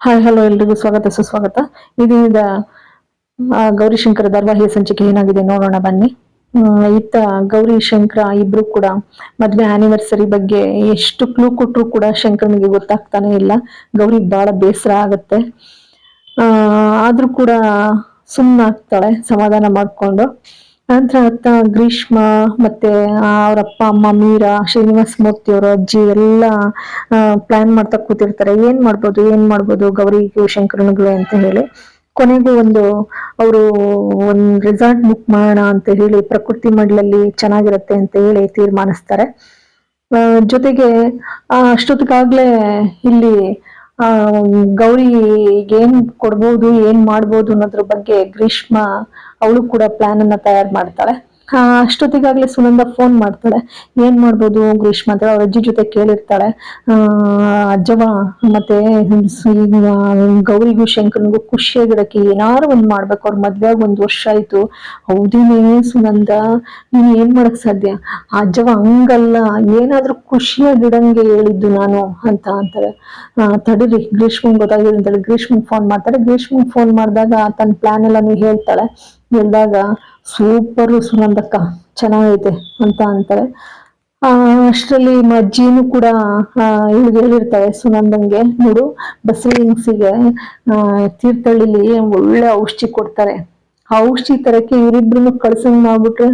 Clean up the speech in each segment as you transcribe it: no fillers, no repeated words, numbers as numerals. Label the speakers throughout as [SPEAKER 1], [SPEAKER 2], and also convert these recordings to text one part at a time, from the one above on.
[SPEAKER 1] Hi hello ಎಲ್ರಿಗೂ ಸ್ವಾಗತ ಸುಸ್ವಾಗತ. ಇದೀಗ ಗೌರಿಶಂಕರ ಧಾರಾವಾಹಿಯ ಸಂಚಿಕೆ ಏನಾಗಿದೆ ನೋಡೋಣ ಬನ್ನಿ. ಇತ್ತ ಗೌರಿ ಶಂಕರ ಇಬ್ರು ಕೂಡ ಮದ್ವೆ ಆನಿವರ್ಸರಿ ಬಗ್ಗೆ ಎಷ್ಟು ಕ್ಲೂ ಕೊಟ್ರು ಕೂಡ ಶಂಕರನಿಗೆ ಗೊತ್ತಾಗ್ತಾನೆ ಇಲ್ಲ. ಗೌರಿ ಬಹಳ ಬೇಸರ ಆಗತ್ತೆ. ಆದ್ರೂ ಕೂಡ ಸುಮ್ಮನಾಗ್ತಾಳೆ ಸಮಾಧಾನ ಮಾಡ್ಕೊಂಡು. ನಂತರ ಅತ್ತ ಗ್ರೀಷ್ಮ ಮತ್ತೆ ಅವ್ರ ಅಪ್ಪ ಅಮ್ಮ ಮೀರಾ ಶ್ರೀನಿವಾಸ ಮೂರ್ತಿ ಅವರ ಅಜ್ಜಿ ಎಲ್ಲ ಪ್ಲಾನ್ ಮಾಡ್ತಾ ಕೂತಿರ್ತಾರೆ. ಏನ್ ಮಾಡ್ಬೋದು ಗೌರಿಗೂ ಶಂಕರನಿಗೂ ಅಂತ ಹೇಳಿ. ಕೊನೆಗೂ ಅವರು ಒಂದ್ ರೆಸಾರ್ಟ್ ಬುಕ್ ಮಾಡೋಣ ಅಂತ ಹೇಳಿ ಪ್ರಕೃತಿ ಮಡ್ಲಲ್ಲಿ ಚೆನ್ನಾಗಿರತ್ತೆ ಅಂತ ಹೇಳಿ ತೀರ್ಮಾನಿಸ್ತಾರೆ. ಜೊತೆಗೆ ಅಷ್ಟೊತ್ತಿಗಾಗ್ಲೇ ಇಲ್ಲಿ ಆ ಗೌರಿ ಏನ್ ಕೊಡ್ಬೋದು ಏನ್ ಮಾಡ್ಬೋದು ಅನ್ನೋದ್ರ ಬಗ್ಗೆ ಗ್ರೀಷ್ಮ ಅವಳು ಕೂಡ ಪ್ಲಾನ್ ಅನ್ನ ತಯಾರು ಮಾಡ್ತಾಳೆ. ಅಷ್ಟೊತ್ತಿಗಾಗ್ಲೇ ಸುನಂದ ಫೋನ್ ಮಾಡ್ತಾಳೆ. ಏನ್ ಮಾಡ್ಬೋದು ಗ್ರೀಷ್ಮ ಅಂತ ಅವ್ರ ಅಜ್ಜಿ ಜೊತೆ ಕೇಳಿರ್ತಾಳೆ. ಅಜ್ಜವ ಮತ್ತೆ ಗೌರಿಗೂ ಶಂಕರನಿಗೂ ಖುಷಿಯಾಗಿಡಕ್ಕೆ ಏನಾರು ಒಂದ್ ಮಾಡ್ಬೇಕು. ಅವ್ರ ಮದ್ವೆ ಆಗಿ 1 ವರ್ಷ ಆಯ್ತು. ಹೌದೇನೇ ಸುನಂದ, ನೀನ್ ಏನ್ ಮಾಡಕ್ ಸಾಧ್ಯ? ಅಜ್ಜವ ಹಂಗಲ್ಲ, ಏನಾದ್ರೂ ಖುಷಿಯಾಗಿಡಂಗೆ ಹೇಳಿದ್ದು ನಾನು ಅಂತ ಅಂತಾರೆ. ತಡೀರಿ ಗ್ರೀಷ್ಮಂಗ್ ಗೊತ್ತಾಗಿದೆ ಅಂತೇಳಿ ಗ್ರೀಷ್ಮಂಗ್ ಫೋನ್ ಮಾಡ್ತಾರೆ. ಗ್ರೀಷ್ಮಂಗ್ ಫೋನ್ ಮಾಡಿದಾಗ ತನ್ನ ಪ್ಲಾನ್ ಎಲ್ಲಾನು ಹೇಳ್ತಾಳೆ. ಹೇಳಿದಾಗ ಸೂಪರು ಸುನಂದಕ್ಕ, ಚೆನ್ನಾಗೈತೆ ಅಂತ ಅಂತಾರೆ. ಅಷ್ಟರಲ್ಲಿ ಅಜ್ಜಿನೂ ಕೂಡ ಇವ್ಳಿಗೆ ಹೇಳಿರ್ತಾಳೆ ಸುನಂದಂಗೆ, ನೋಡು ಬಸರಿ ಹಿಂಗ್ಸಿಗೆ ತೀರ್ಥಹಳ್ಳಿಲಿ ಒಳ್ಳೆ ಔಷಧಿ ಕೊಡ್ತಾರೆ. ಆ ಔಷಧಿ ತರಕ್ಕೆ ಇವರಿಬ್ರು ಕಳ್ಸಂಗ್ ಮಾಡ್ಬಿಟ್ರೆ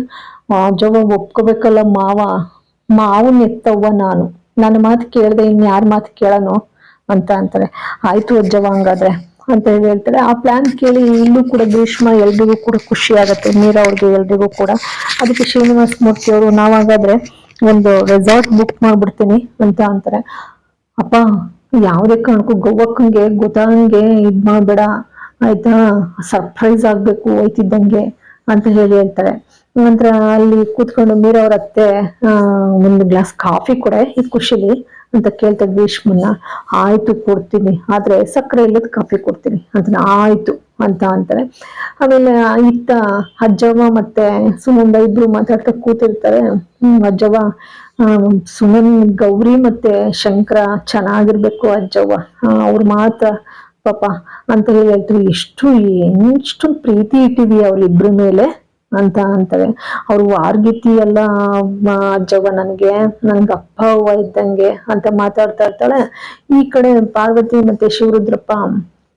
[SPEAKER 1] ಜವ ಒಪ್ಕೋಬೇಕಲ್ಲ ಮಾವನ್ ಎತ್ತವ್ವ ನಾನು, ನನ್ನ ಮಾತು ಕೇಳ್ದೆ ಇನ್ಯಾರ ಮಾತು ಕೇಳನು ಅಂತ ಅಂತಾರೆ. ಆಯ್ತು ಅಜ್ಜವ ಹಂಗಾದ್ರೆ ಅಂತ ಹೇಳ್ತಾರೆ. ಆ ಪ್ಲಾನ್ ಕೇಳಿ ಇಲ್ಲೂ ಕೂಡ ಗ್ರೀಷ್ಮ ಎಲ್ರಿಗೂ ಕೂಡ ಖುಷಿ ಆಗತ್ತೆ, ಮೀರಾ ಅವ್ರಿಗೆ ಎಲ್ರಿಗೂ ಕೂಡ. ಅದಕ್ಕೆ ಶ್ರೀನಿವಾಸ ಮೂರ್ತಿ ಅವರು ನಾವಾಗಾದ್ರೆ ಒಂದು ರೆಸಾರ್ಟ್ ಬುಕ್ ಮಾಡ್ಬಿಡ್ತೀನಿ ಅಂತ ಅಂತಾರೆ. ಅಪ್ಪ ಯಾವ್ದೇ ಕಾರಣಕ್ಕೂ ಗೌವಕ್ಕಂಗೆ ಗೊತ್ತಾಗಂಗೆ ಇದ್ ಮಾಡ್ಬೇಡ ಆಯ್ತಾ, ಸರ್ಪ್ರೈಸ್ ಆಗ್ಬೇಕು ಹೋಯ್ತಿದ್ದಂಗೆ ಅಂತ ಹೇಳ್ತಾರೆ. ನಂತರ ಅಲ್ಲಿ ಕೂತ್ಕೊಂಡು ಮೀರಾ ಅವ್ರ ಅತ್ತೆ ಒಂದು ಗ್ಲಾಸ್ ಕಾಫಿ ಕೊಡೆ ಈ ಖುಷಿಲಿ ಅಂತ ಕೇಳ್ತಾರೆ ಗ್ರೀಷ್ಮನ್ನ. ಆಯ್ತು ಕೊಡ್ತೀನಿ, ಆದ್ರೆ ಸಕ್ಕರೆ ಇಲ್ಲದ ಕಾಫಿ ಕೊಡ್ತೀನಿ ಅಂತ. ಆಯ್ತು ಅಂತ ಅಂತಾರೆ. ಆಮೇಲೆ ಇತ್ತ ಅಜ್ಜವ್ವ ಮತ್ತೆ ಸುನಂದ ಇಬ್ರು ಮಾತಾಡ್ತಾ ಕೂತಿರ್ತಾರೆ. ಅಜ್ಜವ್ವ, ಸುಮನ್ ಗೌರಿ ಮತ್ತೆ ಶಂಕರ ಚೆನ್ನಾಗಿರ್ಬೇಕು ಅಜ್ಜವ್ವ, ಅವ್ರ ಮಾತ್ರ ಪಾಪ ಅಂತ ಹೇಳ್ತೀವಿ. ಎಷ್ಟು ಪ್ರೀತಿ ಇಟ್ಟಿದೀಯ ಅವ್ರಿಬ್ರ ಮೇಲೆ ಅಂತ ಅಂತಾರೆ. ಅವ್ರು ವಾರ್ಗಿತಿ ಎಲ್ಲ ಅಜ್ಜವ್ವ ನನ್ಗೆ ಅಪ್ಪ ಅವ್ವ ಇದ್ದಂಗೆ ಅಂತ ಮಾತಾಡ್ತಾ ಇರ್ತಾಳೆ. ಈ ಕಡೆ ಪಾರ್ವತಿ ಮತ್ತೆ ಶಿವರುದ್ರಪ್ಪ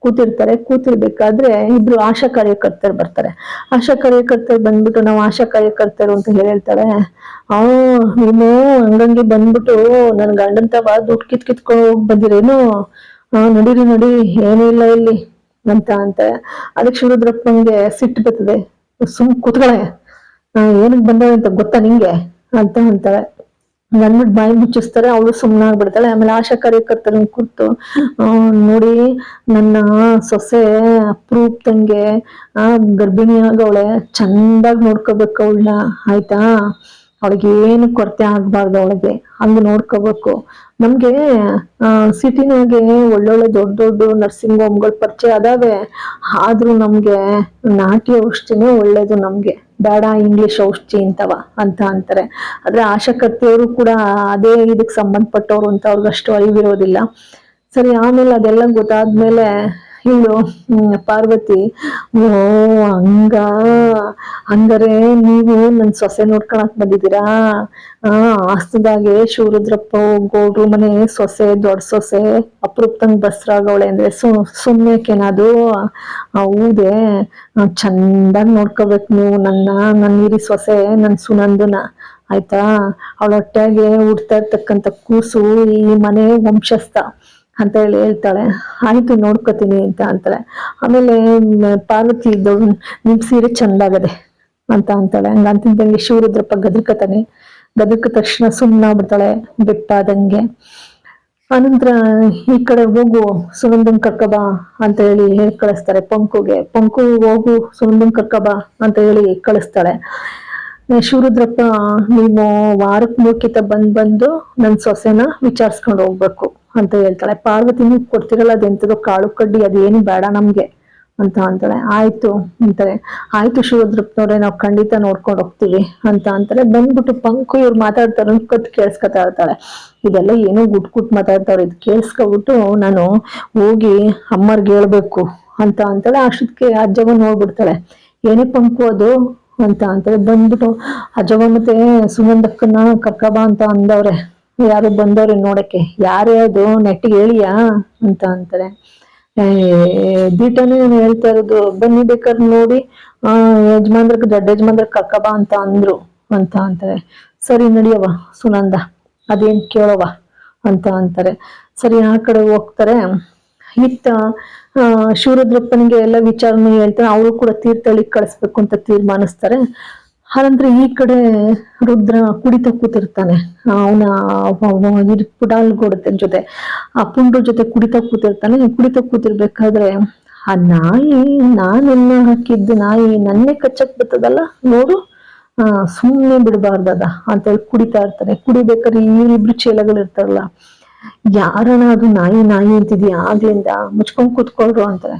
[SPEAKER 1] ಕೂತಿರ್ಬೇಕಾದ್ರೆ ಇಬ್ರು ಆಶಾ ಕಾರ್ಯಕರ್ತರು ಬರ್ತಾರೆ. ಆಶಾ ಕಾರ್ಯಕರ್ತರು ಬಂದ್ಬಿಟ್ಟು ನಾವು ಆಶಾ ಕಾರ್ಯಕರ್ತರು ಅಂತ ಹೇಳ್ತಾಳೆ. ನೀನು ಹಂಗಂಗೆ ಬಂದ್ಬಿಟ್ಟು ನನ್ ಗಂಡನ್ ತವ ದುಡ್ಡು ಕಿತ್ಕೊಂಡು ಹೋಗಿ ಬಂದಿರೇನು? ನಡೀರಿ ಏನೂ ಇಲ್ಲ ಇಲ್ಲಿ ಅಂತ ಅಂತಾರೆ. ಅದಕ್ಕೆ ಶಿವರುದ್ರಪ್ಪಂಗೆ ಸಿಟ್ಟು ಬರ್ತದೆ. ಸುಮ್ ಕೂತ್ಕೊಳೆ, ಏನಕ್ ಬಂದವೆ ಅಂತ ಗೊತ್ತಾ ನಿಂಗೆ ಅಂತ ಅಂತಾಳೆ. ನನ್ಬಿಟ್ಟು ಬಾಯಿ ಮುಚ್ಚಿಸ್ತಾರೆ. ಅವಳು ಸುಮ್ಮನಾಗ್ಬಿಡ್ತಾಳೆ. ಆಮೇಲೆ ಆಶಾ ಕಾರ್ಯಕರ್ತರನ್ನ ಕೂತು, ನೋಡಿ ನನ್ನ ಸೊಸೆ ಅಪ್ರೂಪ್ತಂಗೆ ಗರ್ಭಿಣಿ ಆಗವಳೆ, ಚಂದಾಗಿ ನೋಡ್ಕೋಬೇಕು ಅವಳನ್ನ ಆಯ್ತಾ, ಅವಳಿಗೆ ಏನು ಕೊರತೆ ಆಗ್ಬಾರ್ದು, ಅವಳಿಗೆ ಹಂಗ ನೋಡ್ಕೋಬೇಕು. ನಮ್ಗೆ ಸಿಟಿನಾಗೆ ಒಳ್ಳೊಳ್ಳೆ ದೊಡ್ಡ ನರ್ಸಿಂಗ್ ಹೋಮ್ಗಳು ಪರಿಚಯ ಅದಾವೆ. ಆದ್ರೂ ನಮ್ಗೆ ನಾಟಿ ಔಷಧಿನೇ ಒಳ್ಳೇದು, ನಮ್ಗೆ ಬೇಡ ಇಂಗ್ಲಿಷ್ ಔಷಧಿ ಇಂತವ ಅಂತ ಅಂತಾರೆ. ಆದ್ರೆ ಆಶಾಕರ್ತೆಯವರು ಕೂಡ ಅದೇ ಇದಕ್ ಸಂಬಂಧಪಟ್ಟವ್ರು ಅಂತ ಅವ್ರಿಗಷ್ಟು ಅರಿವಿರೋದಿಲ್ಲ. ಸರಿ, ಆಮೇಲೆ ಅದೆಲ್ಲ ಗೊತ್ತಾದ್ಮೇಲೆ ಇವಳು ಪಾರ್ವತಿ, ಓ ಹಂಗಾರೆ ನೀವು ನನ್ ಸೊಸೆ ನೋಡ್ಕೊಳಕ್ ಬಂದಿದ್ದೀರಾ? ಆಸ್ತದಾಗೆ ಶಿವರುದ್ರಪ್ಪ ಗೌಡ್ರು ಮನೆ ಸೊಸೆ, ದೊಡ್ಡ ಸೊಸೆ ಅಪರೂಪದಂಗ್ ಬಸ್ರಾಗವಳೆ ಅಂದ್ರೆ ಸುಮ್ನೆಕೇನದು? ಹೌದೇ, ಚಂದಾಗಿ ನೋಡ್ಕೋಬೇಕು ನೀವು ನನ್ನ ಹಿರಿ ಸೊಸೆ ನನ್ ಸುನಂದನ ಆಯ್ತಾ. ಅವಳ ಹೊಟ್ಟೆಗೆ ಹುಡ್ತಾ ಇರ್ತಕ್ಕಂಥ ಕೂಸು ಈ ಮನೆ ವಂಶಸ್ಥ ಅಂತ ಹೇಳ್ತಾಳೆ. ಆಯ್ತು ನೋಡ್ಕೋತೀನಿ ಅಂತ ಅಂತಾಳೆ. ಆಮೇಲೆ ಪಾರ್ವತಿ ಇದ್ದವಳು, ನಿಮ್ ಸೀರೆ ಚಂದಾಗದೆ ಅಂತ ಅಂತಾಳೆ. ಹಂಗಂತಿದ್ದಂಗೆ ಶಿವರುದ್ರಪ್ಪ ಗದರ್ಕ ತಕ್ಷಣ ಸುಮ್ಮನಾಗ್ಬಿಡ್ತಾಳೆ ಬೆಟ್ಟಾದಂಗೆ. ಆನಂತರ ಈ ಕಡೆ ಹೋಗು ಸುನಂದನ್ ಕರ್ಕಬಾ ಅಂತ ಹೇಳಿ ಕಳಿಸ್ತಾರೆ. ಪಂಕು ಹೋಗು ಸುನಂದನ್ ಕರ್ಕಬಾ ಅಂತ ಹೇಳಿ ಕಳಿಸ್ತಾಳೆ. ಶಿವರುದ್ರಪ್ಪ, ನೀವು ವಾರಕ್ಕೆ 3 ಕಿತ ಬಂದು ನನ್ ಸೊಸೆನ ವಿಚಾರಿಸ್ಕೊಂಡು ಹೋಗ್ಬೇಕು ಅಂತ ಹೇಳ್ತಾಳೆ. ಪಾರ್ವತಿ, ನೀವು ಕೊಡ್ತಿರಲ್ಲ ಅದೆಂತದೋ ಕಾಳು ಕಡ್ಡಿ, ಅದೇನು ಬೇಡ ನಮ್ಗೆ ಅಂತ ಅಂತಾಳೆ. ಆಯ್ತು ಅಂತಾರೆ. ಆಯ್ತು ಶಿವರುದ್ರಪ್ಪನವ್ರೆ, ನಾವು ಖಂಡಿತ ನೋಡ್ಕೊಂಡು ಹೋಗ್ತೀವಿ ಅಂತ ಅಂತಾರೆ. ಬಂದ್ಬಿಟ್ಟು ಪಂಕು ಇವ್ರು ಮಾತಾಡ್ತಾರೆ ಕತ್ ಕೇಳಿಸ್ಕೊತಾ ಇರ್ತಾಳೆ. ಇದೆಲ್ಲ ಏನೋ ಗುಟ್ ಮಾತಾಡ್ತಾವ್ರೆ, ಇದು ಕೇಳಿಸ್ಕೊಬಿಟ್ಟು ನಾನು ಹೋಗಿ ಅಮ್ಮರ್ಗೆ ಹೇಳ್ಬೇಕು ಅಂತ ಅಂತಾಳೆ. ಅಷ್ಟಕ್ಕೆ ಅಜ್ಜವ್ವ ನೋಡ್ಬಿಡ್ತಾಳೆ. ಏನೇ ಪಂಕು ಅದು ಅಂತ ಅಂತಾಳೆ. ಬಂದ್ಬಿಟ್ಟು ಅಜ್ಜವ್ವ ಮತ್ತೆ ಸುಮಂದಕ್ಕನ್ನ ಕರ್ಕಬಾ ಅಂತ ಅಂದವ್ರೆ, ಯಾರು ಬಂದವ್ರೆ ನೋಡಕ್ಕೆ, ಯಾರೇ ಅದು ನೆಟ್ಟಿಗೆ ಹೇಳಿಯಾ ಅಂತ ಅಂತಾರೆ. ದೀಟನೇ ಹೇಳ್ತಾ ಇರೋದು, ಬನ್ನಿ ಬೇಕಾದ್ರೆ ನೋಡಿ, ದೊಡ್ಡ ಯಜಮಾನ್ರ ಕರ್ಕಬಾ ಅಂತ ಅಂದ್ರು ಅಂತ ಅಂತಾರೆ. ಸರಿ ನಡಿಯವ ಸುನಂದ, ಅದೇನ್ ಕೇಳವ ಅಂತ ಅಂತಾರೆ. ಸರಿ ಆ ಕಡೆ ಹೋಗ್ತಾರೆ. ಇತ್ತ ಶಿವರುದ್ರಪ್ಪನಿಗೆ ಎಲ್ಲ ವಿಚಾರನೂ ಹೇಳ್ತಾರೆ. ಅವರು ಕೂಡ ತೀರ್ಥಹಳ್ಳಿಗೆ ಕಳಿಸ್ಬೇಕು ಅಂತ ತೀರ್ಮಾನಿಸ್ತಾರೆ. ಹಾಗಂದ್ರೆ ಈ ಕಡೆ ರುದ್ರ ಕುಡಿತ ಕೂತಿರ್ತಾನೆ. ಅವನ ಪುಡಾಲ್ಗೌಡ ಜೊತೆ, ಆ ಪುಂಡ್ರ ಜೊತೆ ಕುಡಿತ ಕೂತಿರ್ತಾನೆ. ಕುಡಿತ ಕೂತಿರ್ಬೇಕಾದ್ರೆ ಆ ನಾಯಿ, ನಾನೆಲ್ಲ ಹಾಕಿದ್ದು ನಾಯಿ ನನ್ನೇ ಕಚ್ಚಕ್ ಬರ್ತದಲ್ಲ ನೋಡು, ಸುಮ್ಮನೆ ಬಿಡಬಾರ್ದದ ಅಂತೇಳಿ ಕುಡಿತಾ ಇರ್ತಾನೆ. ಕುಡಿಬೇಕಾದ್ರೆ ಇವ್ರಿಬ್ರು ಚೇಲಗಳು ಇರ್ತಾರಲ್ಲ, ಯಾರನ ಅದು ನಾಯಿ ನಾಯಿ ಅಂತಿದ್ಯಾ ಆಗ್ಲಿಂದ, ಮುಚ್ಕೊಂಡ್ ಕೂತ್ಕೊಳ್ರು ಅಂತಾರೆ.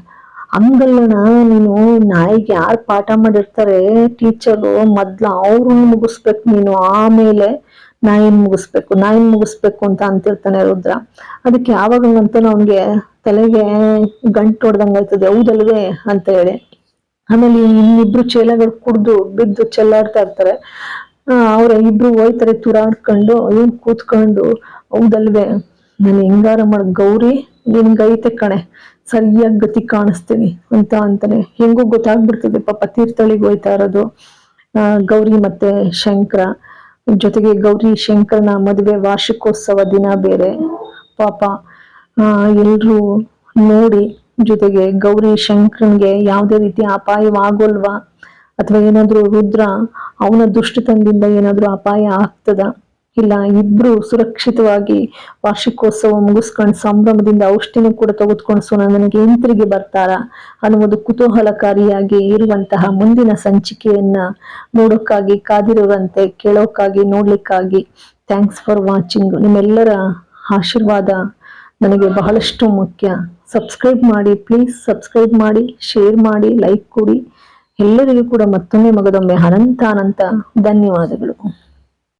[SPEAKER 1] ಹಂಗಲ್ಲಣ, ನೀನು ನಾಯಿಗೆ ಯಾರು ಪಾಠ ಮಾಡಿರ್ತಾರೆ ಟೀಚರು, ಮೊದ್ಲು ಅವ್ರನ್ನ ಮುಗಿಸ್ಬೇಕು ನೀನು, ಆಮೇಲೆ ನಾಯಿನ ಮುಗಿಸ್ಬೇಕು ಅಂತ ಅಂತಿರ್ತಾನೆ ರುದ್ರ. ಅದಕ್ಕೆ ಯಾವಾಗಂತ ಅವ್ನಿಗೆ ತಲೆಗೆ ಗಂಟು ಹೊಡ್ದಂಗ ಆಯ್ತದೆ, ಹೌದಲ್ವೇ ಅಂತ ಹೇಳಿ. ಆಮೇಲೆ ಇನ್ನಿಬ್ರು ಚೇಲಗಳು ಕುಡ್ದು ಬಿದ್ದು ಚೆಲ್ಲಾಡ್ತಾ ಇರ್ತಾರೆ. ಅವ್ರ ಇಬ್ರು ಹೋಯ್ತಾರೆ ತುರಾಡ್ಕೊಂಡು. ಇವ್ನ್ ಕೂತ್ಕೊಂಡು, ಹೌದಲ್ವೇ, ನಾನು ಹೆಂಗಾರ ಮಾಡ ಗೌರಿ, ನಿನ್ಗೈತೆ ಕಣೆ, ಸರಿಯಾಗಿ ಗತಿ ಕಾಣಿಸ್ತೀನಿ ಅಂತ ಅಂತಾನೆ. ಹೆಂಗೂ ಗೊತ್ತಾಗ್ಬಿಡ್ತದೆ ಪಾಪ, ತೀರ್ಥಹಳ್ಳಿಗೆ ಹೋಯ್ತಾ ಇರೋದು ಗೌರಿ ಮತ್ತೆ ಶಂಕರ. ಜೊತೆಗೆ ಗೌರಿ ಶಂಕರನ ಮದುವೆ ವಾರ್ಷಿಕೋತ್ಸವ ದಿನ ಬೇರೆ ಪಾಪ. ಎಲ್ರು ನೋಡಿ, ಜೊತೆಗೆ ಗೌರಿ ಶಂಕರನ್ಗೆ ಯಾವುದೇ ರೀತಿ ಅಪಾಯವಾಗೋಲ್ವಾ, ಅಥವಾ ಏನಾದ್ರು ರುದ್ರ ಅವನ ದುಷ್ಟತನದಿಂದ ಏನಾದ್ರು ಅಪಾಯ ಆಗ್ತದ, ಇಲ್ಲ ಇಬ್ರು ಸುರಕ್ಷಿತವಾಗಿ ವಾರ್ಷಿಕೋತ್ಸವ ಮುಗಿಸ್ಕೊಂಡು ಸಂಭ್ರಮದಿಂದ ಔಷಧಿನೂ ಕೂಡ ತೆಗೆದುಕೊಂಡು ಸುನಂದನಿಗೆ ಹಿಂತಿರುಗಿ ಬರ್ತಾರ ಅನ್ನುವುದು ಕುತೂಹಲಕಾರಿಯಾಗಿ ಇರುವಂತಹ ಮುಂದಿನ ಸಂಚಿಕೆಯನ್ನ ನೋಡೋಕ್ಕಾಗಿ ಕಾದಿರುವಂತೆ, ಕೇಳೋಕ್ಕಾಗಿ, ನೋಡ್ಲಿಕ್ಕಾಗಿ ಥ್ಯಾಂಕ್ಸ್ ಫಾರ್ ವಾಚಿಂಗ್. ನಿಮ್ಮೆಲ್ಲರ ಆಶೀರ್ವಾದ ನನಗೆ ಬಹಳಷ್ಟು ಮುಖ್ಯ. ಸಬ್ಸ್ಕ್ರೈಬ್ ಮಾಡಿ ಪ್ಲೀಸ್, ಸಬ್ಸ್ಕ್ರೈಬ್ ಮಾಡಿ, ಶೇರ್ ಮಾಡಿ, ಲೈಕ್ ಕೊಡಿ. ಎಲ್ಲರಿಗೂ ಕೂಡ ಮತ್ತೊಮ್ಮೆ ಮಗದೊಮ್ಮೆ ಅನಂತ ಧನ್ಯವಾದಗಳು.